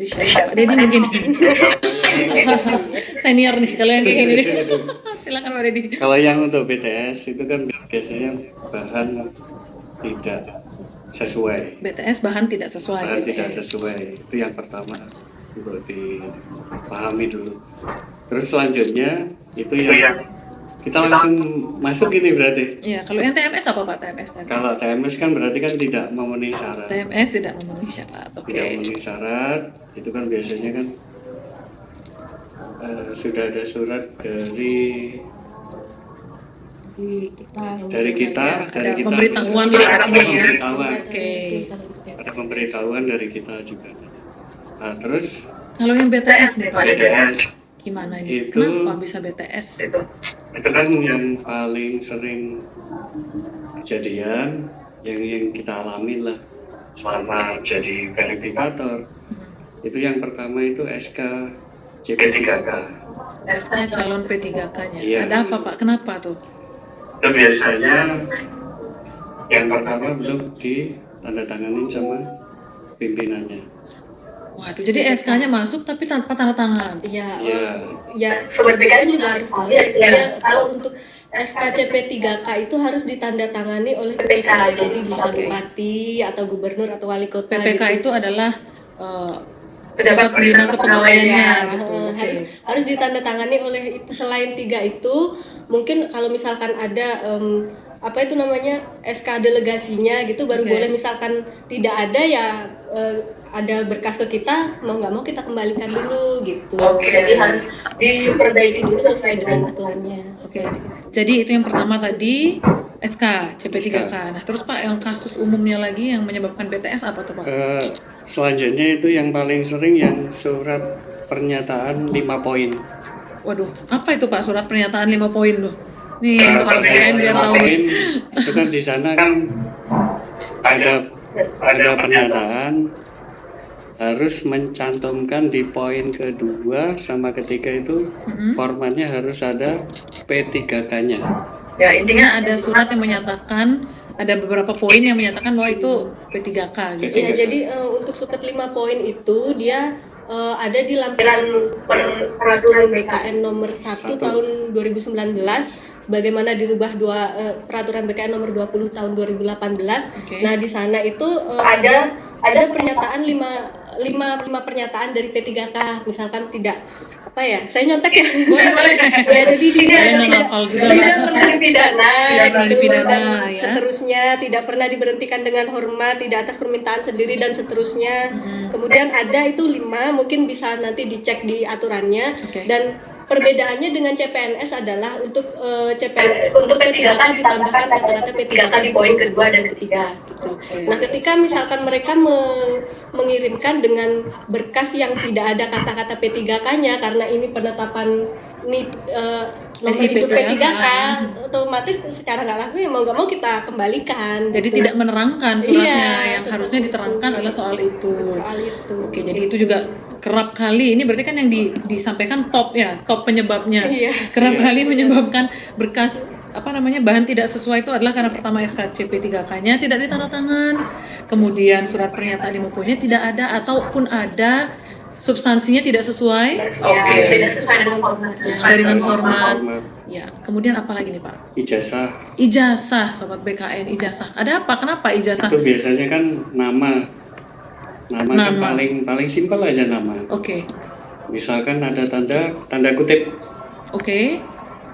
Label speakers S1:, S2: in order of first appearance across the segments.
S1: di share Pak Deddy mungkin. Senior nih kalau yang kayak gini nih. Silakan Pak Deddy.
S2: Kalau yang untuk BTS itu kan biasanya bahan tidak sesuai.
S1: BTS bahan tidak sesuai.
S2: Bahan tidak sesuai itu yang pertama untuk dipahami dulu. Terus selanjutnya itu yang kita langsung masuk ini berarti.
S1: Iya, kalau yang TMS apa Pak? TMS.
S2: Kalau TMS kan berarti kan tidak memenuhi syarat.
S1: TMS tidak memenuhi syarat. Oke.
S2: Tidak memenuhi syarat itu kan biasanya kan sudah ada surat dari kita
S1: pemberitahuan lokasinya ya.
S2: Oke. Ada pemberitahuan dari kita juga. Nah, terus
S1: kalau yang BTS nih Pak.
S2: BTS
S1: gimana ini?
S2: Itu,
S1: kenapa bisa BTS itu?
S2: Itu kan yang paling sering kejadian yang kita alami lah selama jadi verifikator. Itu yang pertama itu SK CP3K.
S1: SK calon P3K-nya.
S2: Iya.
S1: Ada apa Pak? Kenapa tuh?
S2: Itu biasanya yang pertama belum ditandatangani sama pimpinannya.
S1: Waduh, jadi SK-nya masuk tapi tanpa tanda tangan.
S3: Iya.
S2: Iya.
S3: Ya, sobat BKN juga harus tahu ya, istilahnya kalau untuk SKCP3K itu harus ditandatangani oleh PPK. Jadi bisa bupati atau gubernur atau wali kota.
S1: PPK
S3: gitu.
S1: itu adalah pejabat pembina kepegawaiannya.
S3: Harus ditandatangani oleh itu. Selain 3 itu, mungkin kalau misalkan ada apa itu namanya SK delegasinya gitu baru boleh. Misalkan tidak ada ya ada berkas ke kita, mau nggak mau kita kembalikan dulu gitu. Jadi harus diperbaiki dulu sesuai dengan aturannya.
S1: Jadi itu yang pertama tadi SK CP3K. Nah terus Pak yang kasus umumnya lagi yang menyebabkan BTS apa tuh Pak?
S2: Selanjutnya itu yang paling sering yang surat pernyataan 5 poin.
S1: Waduh, apa itu Pak surat pernyataan 5 poin tuh? Nih soal BKN biar tahu nih.
S2: Itu kan di sana kan ada pernyataan harus mencantumkan di poin kedua sama ketiga itu formatnya harus ada P3K-nya.
S1: Ya intinya ada surat yang menyatakan ada beberapa poin yang menyatakan bahwa itu P3K gitu.
S3: Iya, jadi untuk suket 5 poin itu dia ada di lampiran peraturan BKN nomor 1 tahun 2019 sebagaimana dirubah peraturan BKN nomor 20 tahun 2018. Nah, di sana itu ada pernyataan 5 pernyataan dari P3K, misalkan tidak apa ya, saya nyontek ya.
S1: Boleh.
S3: Ya, jadi tidak pernah dipidana,
S1: ya.
S3: Seterusnya tidak pernah diberhentikan dengan hormat, tidak atas permintaan sendiri dan seterusnya. Kemudian ada itu 5, mungkin bisa nanti dicek di aturannya. Dan perbedaannya dengan CPNS adalah untuk untuk P3K ditambahkan kata-kata P3K di poin kedua dan ketiga gitu. Nah, ketika misalkan mereka mengirimkan dengan berkas yang tidak ada kata-kata P3K-nya karena ini penetapan nomor itu P3K, otomatis secara nggak langsung ya mau nggak mau kita kembalikan.
S1: Jadi
S3: gitu.
S1: tidak menerangkan suratnya, yang harusnya diterangkan adalah soal itu. Oke, jadi itu juga kerap kali, ini berarti kan yang disampaikan top penyebabnya. Kerap kali menyebabkan berkas bahan tidak sesuai itu adalah karena pertama SKCP3K-nya tidak ditandatangan, kemudian surat pernyataan 5 poinnya tidak ada ataupun ada substansinya tidak sesuai.
S3: Tidak sesuai dengan format.
S1: Ya, kemudian apa lagi nih Pak?
S2: Ijazah,
S1: sobat BKN, ijazah. Ada apa? Kenapa ijazah?
S2: Itu biasanya kan nama kan paling simpel aja nama. Misalkan ada tanda kutip.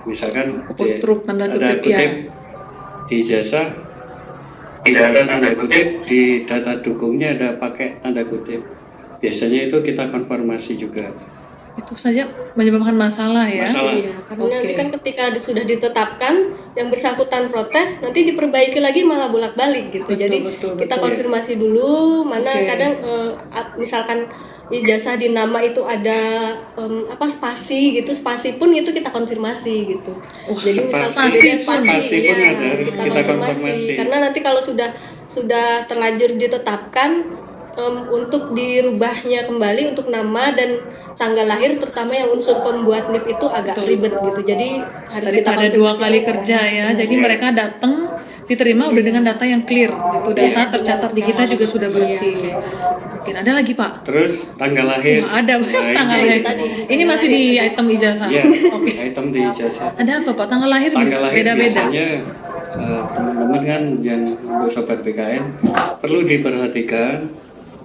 S2: Misalkan
S1: apostruf tanda kutip ya.
S2: Di ijazah tidak ada tanda kutip, di data dukungnya ada pakai tanda kutip. Biasanya itu kita konfirmasi juga.
S1: Itu saja menyebabkan masalah ya.
S3: Iya, karena nanti kan ketika sudah ditetapkan yang bersangkutan protes, nanti diperbaiki lagi malah bolak-balik gitu. Jadi kita konfirmasi dulu mana kadang misalkan ijazah di nama itu ada spasi gitu, spasi pun itu kita konfirmasi gitu. Jadi
S2: spasi pun harus kita konfirmasi.
S3: Karena nanti kalau sudah terlanjur ditetapkan untuk dirubahnya kembali untuk nama dan tanggal lahir terutama yang unsur pembuat NIP itu agak ribet gitu. Jadi harus kita
S1: ada 2 kali kerja ya. Jadi mereka datang diterima udah dengan data yang clear gitu. Data tercatat di kita juga sudah bersih. Mungkin ada lagi Pak?
S2: Terus tanggal lahir.
S1: Wah, ada banyak
S2: Nah,
S1: tanggal
S2: ini-
S1: lahir. Ini masih di item ijazah.
S2: Ya,
S1: Oke.
S2: item di ijazah.
S1: Ada apa Pak? Tanggal lahir bisa
S2: Tanggal lahir
S1: beda-beda.
S2: biasanya teman-teman kan yang untuk sobat BKN perlu diperhatikan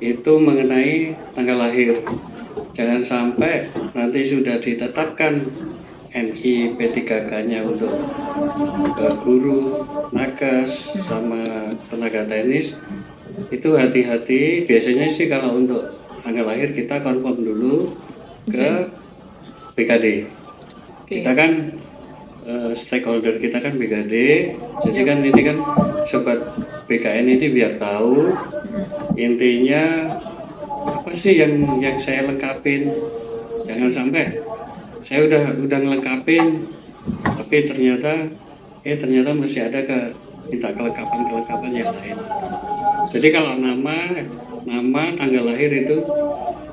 S2: itu mengenai tanggal lahir. Jangan sampai nanti sudah ditetapkan NI P3K-nya untuk guru, nakes, sama tenaga teknis. Itu hati-hati. Biasanya sih kalau untuk tanggal lahir kita confirm dulu ke BKD.
S1: Oke.
S2: Kita kan stakeholder kita kan BKD, jadi kan ini kan sobat BKN ini biar tahu intinya apa sih yang saya lengkapin. Jangan sampai saya udah ngelengkapin tapi ternyata masih ada minta kelengkapan yang lain. Jadi kalau nama tanggal lahir itu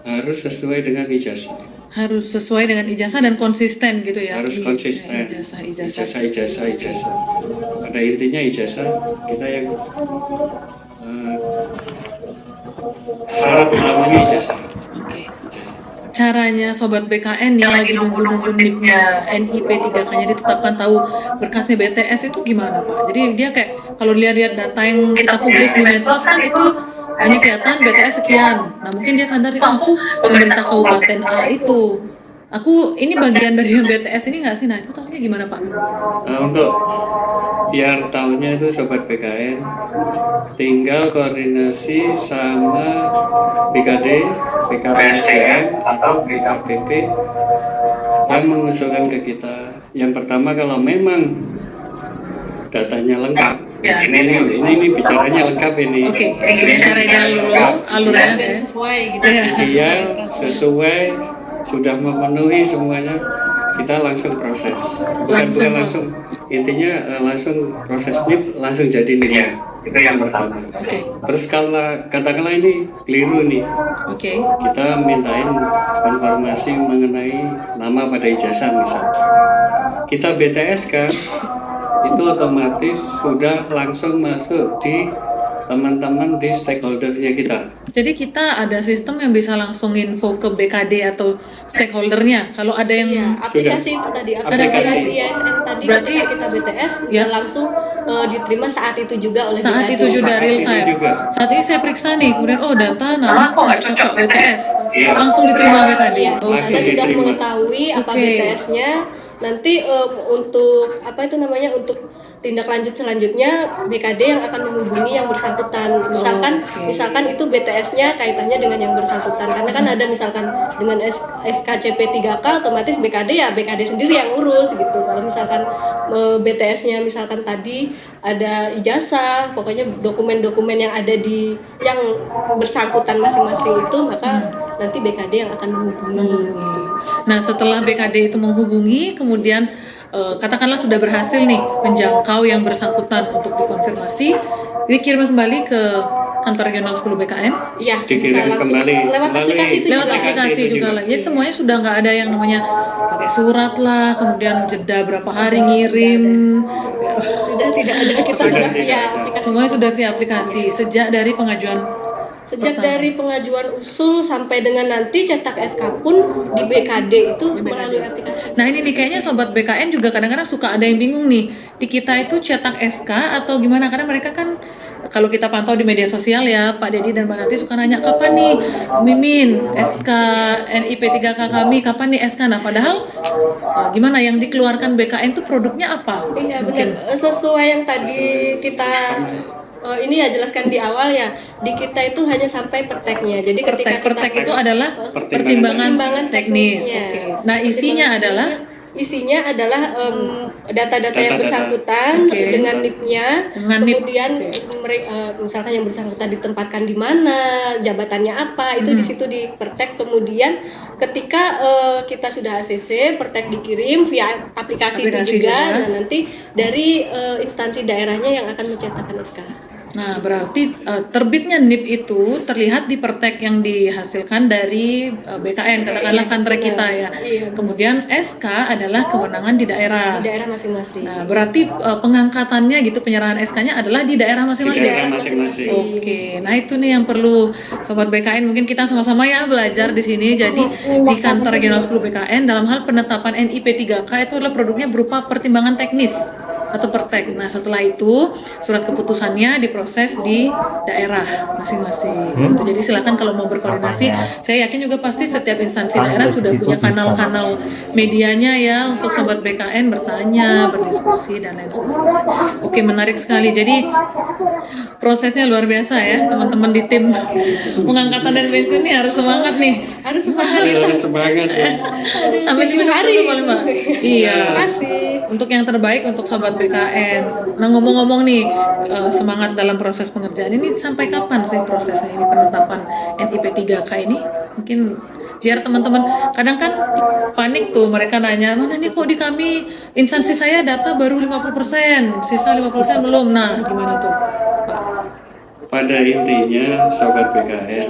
S2: harus sesuai dengan ijazah.
S1: Harus sesuai dengan ijazah dan konsisten gitu ya.
S2: Harus konsisten.
S1: Ijazah.
S2: Pada intinya ijazah kita yang syarat utamanya ijazah.
S1: Oke.
S2: Ijazah.
S1: Caranya sobat BKN yang lagi nunggu NIP-nya NIP 3K-nya ditetapkan tahu berkasnya BTS itu gimana Pak? Jadi dia kayak kalau lihat data yang kita publis di medsos kan itu hanya kelihatan BTS sekian. Nah mungkin dia sadar, oh, aku pemerintah kabupaten A itu. Aku ini bagian dari yang BTS ini nggak sih? Nah itu tahunya gimana Pak?
S2: Untuk biar tahunya itu sobat BKN tinggal koordinasi sama BKD, BKPSDM atau BKPP yang mengusulkan ke kita. Yang pertama kalau memang datanya lengkap,
S1: Ya.
S2: ini bicaranya lengkap ini.
S1: Oke, bicara dulu alurnya.
S3: Dan sesuai gitu.
S1: Iya.
S2: Dia sesuai sudah memenuhi semuanya, kita langsung proses. Langsung intinya langsung proses NIP langsung jadi NIP-nya. Itu yang pertama.
S1: Oke.
S2: Terus kalau katakanlah ini keliru nih,
S1: Oke.
S2: kita mintain konfirmasi mengenai nama pada ijazah misal. Kita BTS kan, itu otomatis sudah langsung masuk di teman-teman di stakeholdersnya kita.
S1: Jadi kita ada sistem yang bisa langsung info ke BKD atau stakeholdernya. Kalau ada yang
S3: Iya, aplikasi itu tadi, aplikasi ISN tadi
S1: Berarti,
S3: ketika kita BTS
S1: ya.
S3: langsung diterima saat itu juga oleh
S1: saat
S3: BKD.
S1: itu juga
S2: Saat
S1: real
S2: itu
S1: time.
S2: juga.
S1: Saat ini saya periksa nih, kemudian data nama kok nggak cocok BTS, langsung diterima BKD.
S3: Iya,
S1: Oh,
S3: Anda
S2: Langsung
S3: sudah
S2: diterima.
S3: mengetahui apa
S1: Oke.
S3: BTS-nya. Nanti untuk apa itu namanya, untuk tindak lanjut selanjutnya BKD yang akan menghubungi yang bersangkutan. Misalkan itu BTS-nya kaitannya dengan yang bersangkutan. Karena kan ada misalkan dengan SKCP 3K otomatis BKD sendiri yang urus gitu. Kalau misalkan BTS-nya misalkan tadi ada ijazah, pokoknya dokumen-dokumen yang ada di yang bersangkutan masing-masing itu, maka nanti BKD yang akan menghubungi.
S1: Nah, setelah BKD itu menghubungi, kemudian katakanlah sudah berhasil nih menjangkau yang bersangkutan untuk dikonfirmasi, dikirim kembali ke kantor regional 10 BKN.
S3: Iya, bisa
S2: Dikirim
S3: langsung
S2: kembali
S3: lewat
S2: melalui-
S3: aplikasi itu
S1: Lewat
S3: juga.
S1: aplikasi
S2: itu
S1: juga
S2: juga.
S1: lah. Jadi semuanya sudah nggak ada yang namanya pakai surat lah, kemudian jeda berapa hari ngirim.
S3: Sudah tidak ada, kita
S2: Sudah
S3: sudah
S2: tidak
S3: via
S2: ada.
S3: aplikasi.
S1: Semuanya sudah via aplikasi sejak dari pengajuan.
S3: Sejak
S1: pertama.
S3: dari pengajuan usul sampai dengan nanti cetak SK pun di BKD itu melalui aplikasi.
S1: Nah ini nih kayaknya sobat BKN juga kadang-kadang suka ada yang bingung nih, di kita itu cetak SK atau gimana, karena mereka kan kalau kita pantau di media sosial ya Pak Dedi dan Mbak Nanti suka nanya kapan nih Mimin SK NIP 3K kami, kapan nih SK. Nah padahal gimana yang dikeluarkan BKN itu produknya apa?
S3: Iya benar, sesuai yang tadi kita ini ya jelaskan di awal ya, di kita itu hanya sampai perteknya. Jadi ketika
S1: Pertek itu
S3: kita
S1: adalah
S2: Pertimbangan
S1: pertimbangan teknis.
S3: teknisnya.
S1: Oke. Nah isinya adalah
S3: Isinya adalah data-data yang
S2: Data-data.
S3: bersangkutan
S1: Oke.
S3: dengan NIP-nya,
S1: Dengan NIP,
S3: kemudian
S1: oke.
S3: mereka misalkan yang bersangkutan ditempatkan di mana, jabatannya apa, itu di situ di pertek. Kemudian ketika kita sudah ACC, pertek dikirim via aplikasi itu
S1: Aplikasi
S3: juga.
S1: juga.
S3: Nah nanti dari instansi daerahnya yang akan mencetakkan SK.
S1: Nah, berarti terbitnya NIP itu terlihat di pertek yang dihasilkan dari BKN, katakanlah kantor kita ya. Kemudian SK adalah kewenangan di daerah.
S3: Di daerah masing-masing.
S1: Nah, berarti pengangkatannya gitu, penyerahan SK-nya adalah di daerah
S2: Di
S1: masing-masing.
S2: daerah masing-masing.
S1: Oke, nah itu nih yang perlu Sobat BKN, mungkin kita sama-sama ya belajar di sini. Jadi di kantor regional 10 BKN dalam hal penetapan NIP 3K itu adalah produknya berupa pertimbangan teknis atau pertek. Nah setelah itu surat keputusannya diproses di daerah masing-masing. Gitu. Jadi silakan kalau mau berkoordinasi, saya yakin juga pasti setiap instansi daerah sudah punya kanal-kanal medianya ya untuk Sobat BKN bertanya, berdiskusi dan lain sebagainya. Oke, menarik sekali. Jadi prosesnya luar biasa ya teman-teman di tim pengangkatan dan pensiun ini harus semangat nih.
S3: Harus semangat
S2: Harus semangat ya.
S1: Sampai 7 hari boleh Mbak? Iya.
S3: Terima kasih.
S1: Untuk yang terbaik untuk Sobat BKN. Nah ngomong-ngomong nih semangat dalam proses pengerjaan ini sampai kapan sih prosesnya ini penetapan NIP 3K ini? Mungkin biar teman-teman kadang kan panik tuh mereka nanya mana nih kok di kami instansi saya data baru 50%, sisa 50% belum. Nah gimana tuh Pak?
S2: Pada intinya Sobat BKN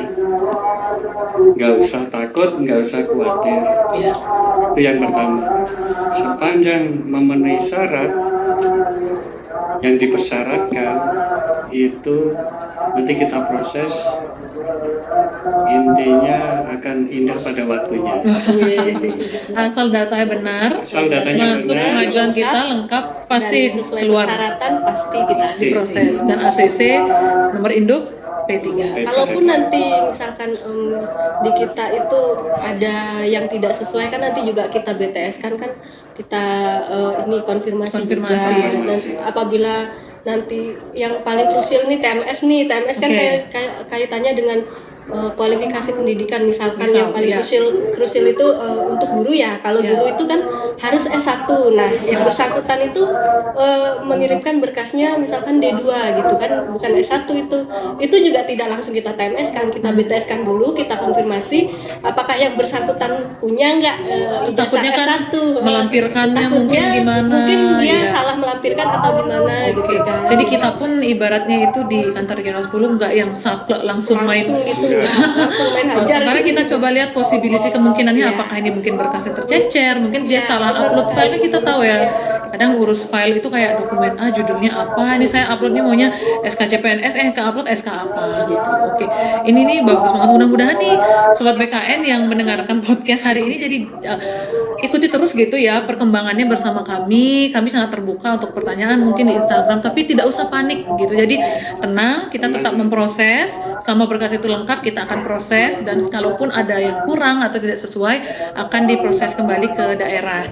S2: nggak usah takut, nggak usah khawatir.
S1: Ya.
S2: Itu yang pertama. Sepanjang memenuhi syarat yang dipersyaratkan itu nanti kita proses, intinya akan indah pada waktunya.
S1: Asal datanya benar,
S2: Asal datanya
S1: masuk
S2: benar.
S1: pengajuan kita lengkap pasti
S3: Dan sesuai
S1: keluar
S3: persyaratan pasti kita
S1: diproses dan ACC nomor induk P3.
S3: Kalaupun nanti misalkan di kita itu ada yang tidak sesuai kan nanti juga kita BTS kan kita ini konfirmasi juga. Nanti apabila nanti yang paling krusial nih TMS kan kaitannya dengan kualifikasi pendidikan misalkan yang paling krusial itu untuk guru ya. Kalau guru itu kan harus S1. Nah, yang bersangkutan itu mengirimkan berkasnya misalkan D2 gitu kan, bukan S1 itu. Itu juga tidak langsung kita TMS kan, kita BTS kan dulu, kita konfirmasi apakah yang bersangkutan punya enggak
S1: takutnya kan
S3: S1.
S1: melampirkannya mungkin gimana.
S3: Mungkin dia salah melampirkan atau gimana gitu kan.
S1: Jadi kita pun ibaratnya itu di kantor regional 10 enggak yang saklek langsung main
S3: gitu. Langsung main hajar
S1: karena
S3: gitu.
S1: kita coba lihat possibility kemungkinannya apakah ini mungkin berkasnya tercecer, mungkin dia salah upload file, kita tahu ya kadang urus file itu kayak dokumen A judulnya apa, ini saya uploadnya maunya SKCPNS ke upload SK apa gitu. Oke, ini nih bagus banget, mudah-mudahan nih Sobat BKN yang mendengarkan podcast hari ini jadi ikuti terus gitu ya perkembangannya bersama kami sangat terbuka untuk pertanyaan mungkin di Instagram, tapi tidak usah panik gitu. Jadi tenang, kita tetap memproses selama berkas itu lengkap, kita akan proses dan kalaupun ada yang kurang atau tidak sesuai akan diproses kembali ke daerah